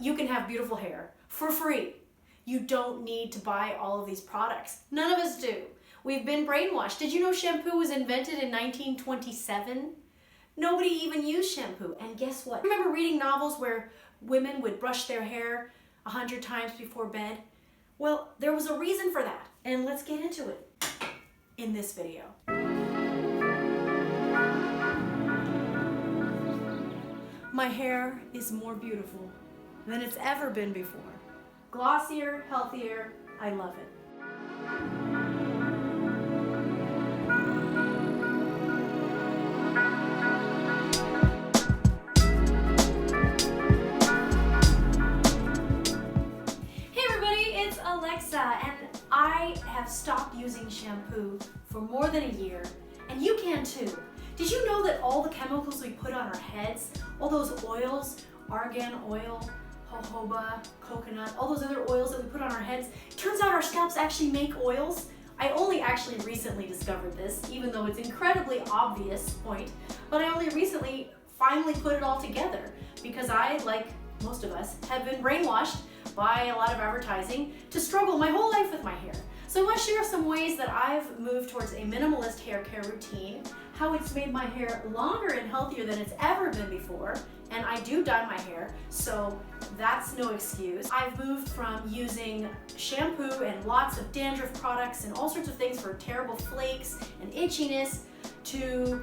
you can have beautiful hair for free. You don't need to buy all of these products. None of us do. We've been brainwashed. Did you know shampoo was invented in 1927? Nobody even used shampoo. And guess what? Remember reading novels where women would brush their hair 100 times before bed? Well, there was a reason for that. And let's get into it in this video. My hair is more beautiful than it's ever been before. Glossier, healthier, I love it. Hey everybody, it's Alexa, and I have stopped using shampoo for more than a year, and you can too. Did you know that all the chemicals we put on our heads, all those oils, argan oil, jojoba, coconut, all those other oils that we put on our heads, turns out our scalps actually make oils? I only actually recently discovered this, even though it's incredibly obvious point, but I only recently finally put it all together because I, like most of us, have been brainwashed by a lot of advertising to struggle my whole life with my hair. So I want to share some ways that I've moved towards a minimalist hair care routine, how it's made my hair longer and healthier than it's ever been before, and I do dye my hair, so that's no excuse. I've moved from using shampoo and lots of dandruff products and all sorts of things for terrible flakes and itchiness to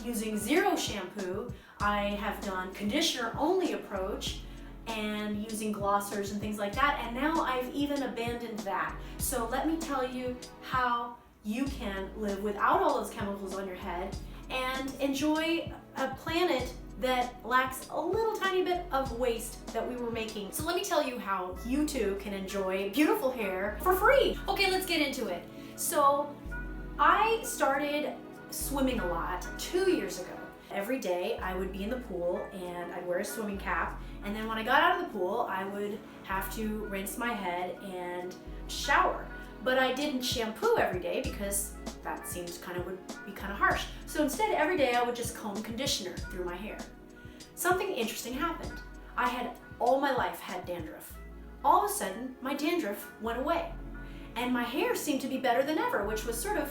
using zero shampoo. I have done conditioner only approach and using glossers and things like that, and now I've even abandoned that. So let me tell you how you can live without all those chemicals on your head and enjoy a planet that lacks a little tiny bit of waste that we were making. So let me tell you how you too can enjoy beautiful hair for free. Okay, let's get into it. So I started swimming a lot 2 years ago. Every day I would be in the pool and I'd wear a swimming cap, and then when I got out of the pool I would have to rinse my head and shower. But I didn't shampoo every day because that would be kind of harsh. So instead every day I would just comb conditioner through my hair. Something interesting happened. I had all my life had dandruff. All of a sudden my dandruff went away and my hair seemed to be better than ever, which was sort of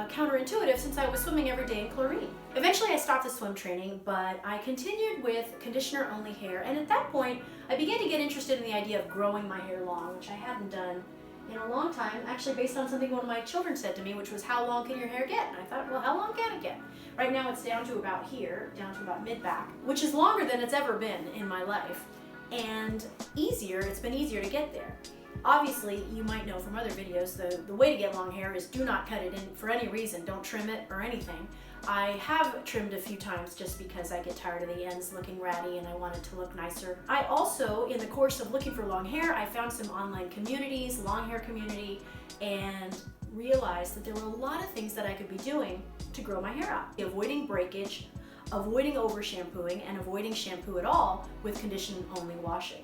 counterintuitive since I was swimming every day in chlorine. Eventually I stopped the swim training, but I continued with conditioner only hair, and at that point I began to get interested in the idea of growing my hair long, which I hadn't done in a long time, actually based on something one of my children said to me, which was, how long can your hair get? And I thought, well, how long can it get? Right now it's down to about here, down to about mid-back, which is longer than it's ever been in my life, and it's been easier to get there. Obviously, you might know from other videos, the way to get long hair is do not cut it in for any reason. Don't trim it or anything. I have trimmed a few times just because I get tired of the ends looking ratty and I want it to look nicer. I also, in the course of looking for long hair, I found some online communities, long hair community, and realized that there were a lot of things that I could be doing to grow my hair out. Avoiding breakage, avoiding over shampooing, and avoiding shampoo at all with condition only washing.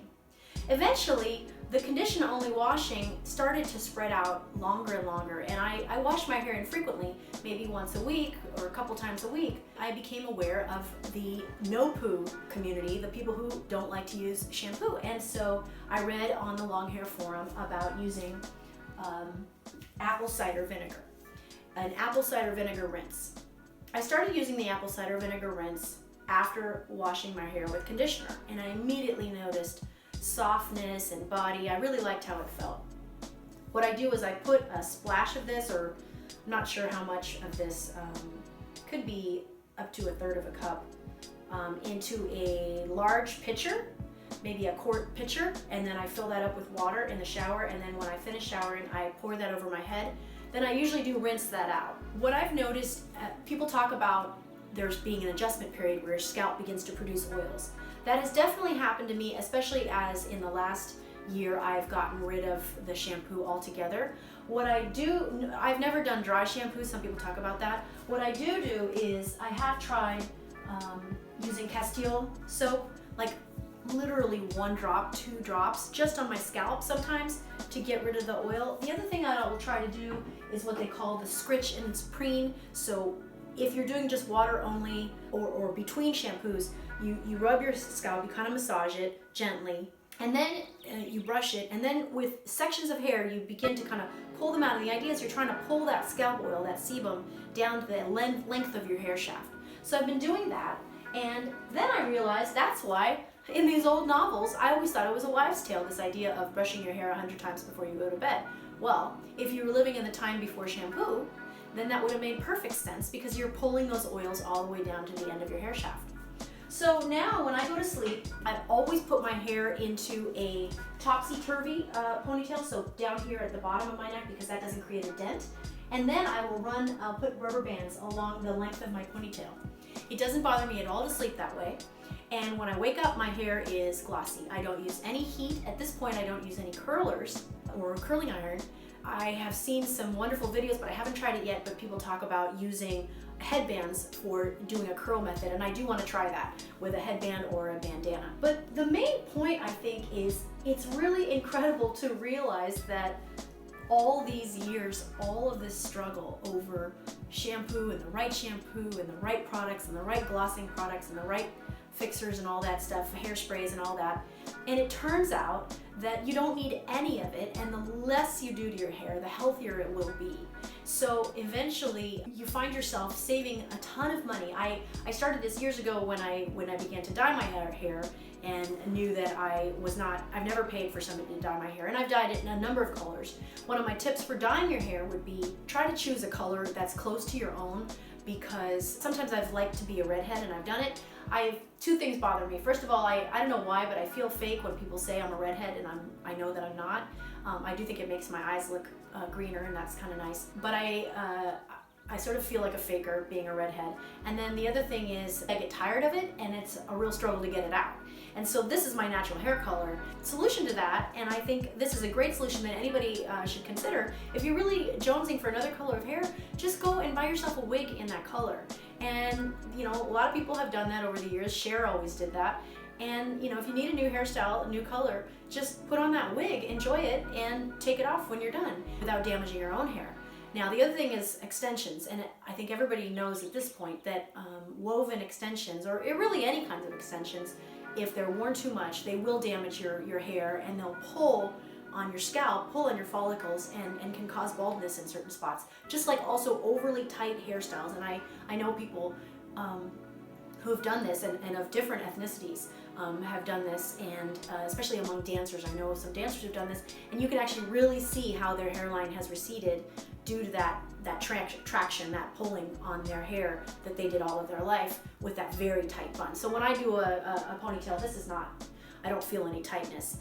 Eventually, the condition only washing started to spread out longer and longer, and I wash my hair infrequently, maybe once a week or a couple times a week. I became aware of the no poo community, the people who don't like to use shampoo, and so I read on the long hair forum about using apple cider vinegar, an apple cider vinegar rinse. I started using the apple cider vinegar rinse after washing my hair with conditioner, and I immediately noticed softness and body. I really liked how it felt. What I do is I put a splash of this, or I'm not sure how much of this, could be up to 1/3 of a cup, into a large pitcher, maybe a quart pitcher, and then I fill that up with water in the shower, and then when I finish showering I pour that over my head. Then I usually do rinse that out. What I've noticed, people talk about there's being an adjustment period where your scalp begins to produce oils. That has definitely happened to me, especially as in the last year I've gotten rid of the shampoo altogether. What I do, I've never done dry shampoo, some people talk about that. What I do is I have tried using Castile soap, like literally 1 drop, 2 drops, just on my scalp sometimes to get rid of the oil. The other thing I will try to do is what they call the scritch and preen. So if you're doing just water only or between shampoos, you rub your scalp, you kind of massage it gently, And then you brush it, and then with sections of hair, you begin to kind of pull them out. And the idea is you're trying to pull that scalp oil, that sebum, down to the length of your hair shaft. So I've been doing that, and then I realized that's why in these old novels, I always thought it was a wives' tale, this idea of brushing your hair 100 times before you go to bed. Well, if you were living in the time before shampoo, then that would have made perfect sense because you're pulling those oils all the way down to the end of your hair shaft. So now when I go to sleep, I always put my hair into a topsy-turvy ponytail, so down here at the bottom of my neck because that doesn't create a dent. And then I'll put rubber bands along the length of my ponytail. It doesn't bother me at all to sleep that way. And when I wake up, my hair is glossy. I don't use any heat. At this point, I don't use any curlers or curling iron. I have seen some wonderful videos, but I haven't tried it yet, but people talk about using headbands for doing a curl method, and I do want to try that with a headband or a bandana. But the main point, I think, is it's really incredible to realize that all these years, all of this struggle over shampoo and the right products and the right glossing products and the right fixers and all that stuff, hairsprays and all that. And it turns out that you don't need any of it, and the less you do to your hair, the healthier it will be. So eventually you find yourself saving a ton of money. I started this years ago when I began to dye my hair and knew that I've never paid for somebody to dye my hair, and I've dyed it in a number of colors. One of my tips for dyeing your hair would be try to choose a color that's close to your own, because sometimes I've liked to be a redhead and I've done it. Two things bother me. First of all, I don't know why, but I feel fake when people say I'm a redhead and I know that I'm not. I do think it makes my eyes look greener, and that's kind of nice. But I sort of feel like a faker being a redhead. And then the other thing is I get tired of it, and it's a real struggle to get it out. And so this is my natural hair color. Solution to that, and I think this is a great solution that anybody should consider. If you're really jonesing for another color of hair, just go and buy yourself a wig in that color. And you know, a lot of people have done that over the years. Cher always did that. And you know, if you need a new hairstyle, a new color, just put on that wig, enjoy it, and take it off when you're done without damaging your own hair. Now, the other thing is extensions, and I think everybody knows at this point that woven extensions, or really any kinds of extensions, if they're worn too much, they will damage your hair, and they'll pull on your scalp, pull on your follicles, and can cause baldness in certain spots. Just like also overly tight hairstyles, and I know people who have done this, and of different ethnicities have done this, and especially among dancers. I know some dancers who've done this, and you can actually really see how their hairline has receded due to that traction, that pulling on their hair that they did all of their life with that very tight bun. So when I do a ponytail, this is not, I don't feel any tightness.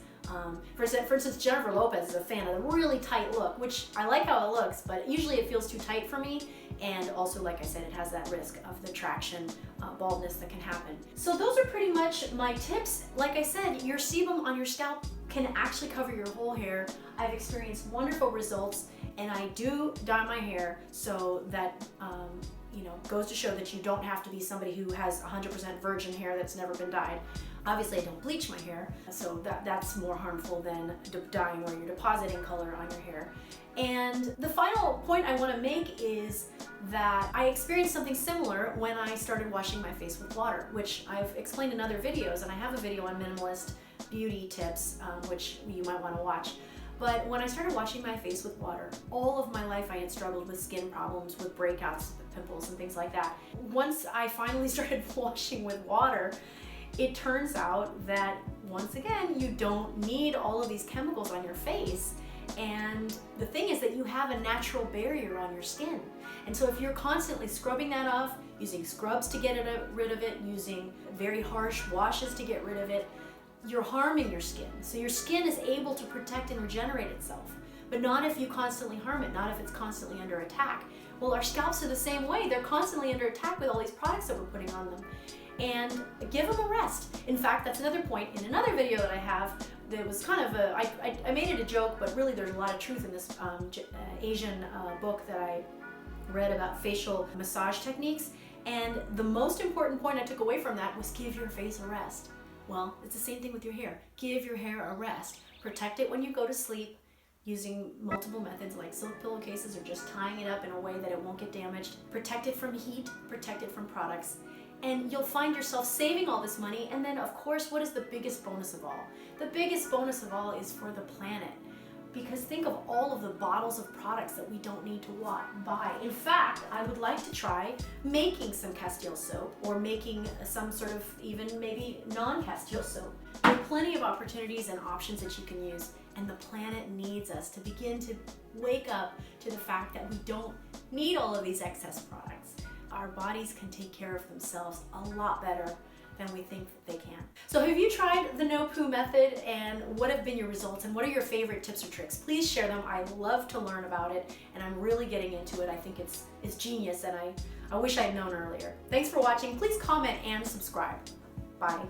For instance, Jennifer Lopez is a fan of the really tight look, which I like how it looks, but usually it feels too tight for me. And also, like I said, it has that risk of the traction baldness that can happen. So those are pretty much my tips. Like I said, your sebum on your scalp can actually cover your whole hair. I've experienced wonderful results, and I do dye my hair, so that you know, goes to show that you don't have to be somebody who has 100% virgin hair that's never been dyed. Obviously, I don't bleach my hair, so that's more harmful than dyeing where you're depositing color on your hair. And the final point I want to make is that I experienced something similar when I started washing my face with water, which I've explained in other videos, and I have a video on minimalist beauty tips, which you might want to watch. But when I started washing my face with water, all of my life I had struggled with skin problems, with breakouts, pimples, and things like that. Once I finally started washing with water, it turns out that, once again, you don't need all of these chemicals on your face. And the thing is that you have a natural barrier on your skin. And so if you're constantly scrubbing that off, using scrubs to get rid of it, using very harsh washes to get rid of it, you're harming your skin. So your skin is able to protect and regenerate itself, but not if you constantly harm it, not if it's constantly under attack. Well, our scalps are the same way. They're constantly under attack with all these products that we're putting on them. And give them a rest. In fact, that's another point in another video that I have that was kind of I made it a joke, but really there's a lot of truth in this Asian book that I read about facial massage techniques. And the most important point I took away from that was give your face a rest. Well, it's the same thing with your hair. Give your hair a rest. Protect it when you go to sleep using multiple methods like silk pillowcases or just tying it up in a way that it won't get damaged. Protect it from heat, protect it from products, and you'll find yourself saving all this money. And then of course, what is the biggest bonus of all? The biggest bonus of all is for the planet. Because think of all of the bottles of products that we don't need to buy. In fact, I would like to try making some Castile soap, or making some sort of even maybe non-Castile soap. There are plenty of opportunities and options that you can use, and the planet needs us to begin to wake up to the fact that we don't need all of these excess products. Our bodies can take care of themselves a lot better than we think they can. So have you tried the no poo method, and what have been your results, and what are your favorite tips or tricks? Please share them. I love to learn about it, and I'm really getting into it. I think it's genius, and I wish I'd known earlier. Thanks for watching. Please comment and subscribe. Bye.